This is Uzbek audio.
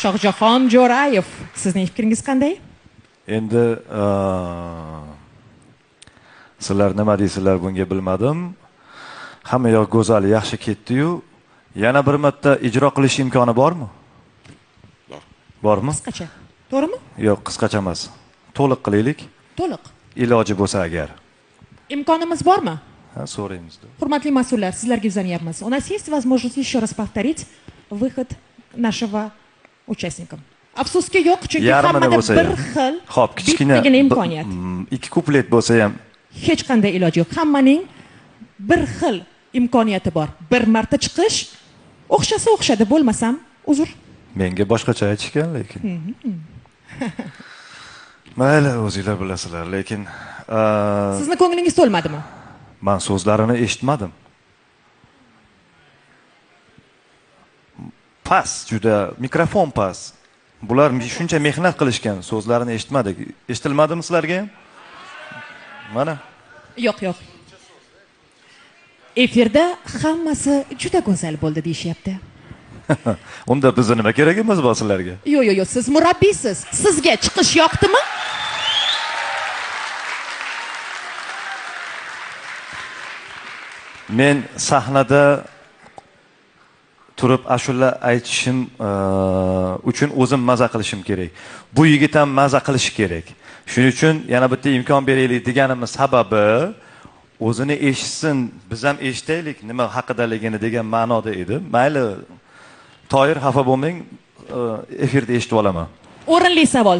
Shohjahon Jo'rayev, sizning fikringiz qanday? Endi sizlar nima deysizlar bunga bilmadim. Hamma yoq go'zal, yaxshi ketdi-yu, yana bir marta ijro qilish imkoni bormi? Bor. Bormi? Qisqacha. To'g'rimi? Yo'q, qisqacha emas. To'liq qilaylik. To'liq. Iloji bo'lsa agar. Imkonimiz bormi? Ha, so'raymiz. Hurmatli mas'ullar, sizlarga yuzlanyapmiz. У нас есть возможность еще раз повторить выход нашего участника. Afsuski yo'q, chunki hammada bir xil. Xo'p, kichkina imkoniyat. Ikki kuplet bo'lsa ham Hech qanday iloji yo'q. Hammaning bir xil imkoniyati bor. Bir marta chiqish, o'xshasa o'xshadi, bo'lmasam uzr. menga boshqacha aytishgan lekin. Mayli, o'zingizlar bilasizlar, lekin Sizni ko'nglingiz to'lmadimi? men so'zlarini eshitmadim. Pas, juda mikrofon pas. Bular shuncha mehnat qilishgan, so'zlarini eshitmadik. Eshitilmadimi sizlarga ham? Mana. Yo'q, yo'q. Efirda hammasi juda go'zal bo'ldi deyishyapti. Unda bizga nima kerak emas bu sizlarga? Yo'q, yo'q, yo'q, siz murabbiysiz. Sizga chiqish yoqdimi? Men sahnada turib ashula aytishim uchun o'zim maza qilishim kerak. Bu yigit ham maza qilishi kerak. Shuning uchun yana bitta imkon beraylik deganimiz sababi o'zini eshitsin, biz ham eshitaylik nima haqidaligini degan ma'noda edi. Mayli, Toyir xafa bo'lmang, efirda eshitib olaman. O'rinli savol.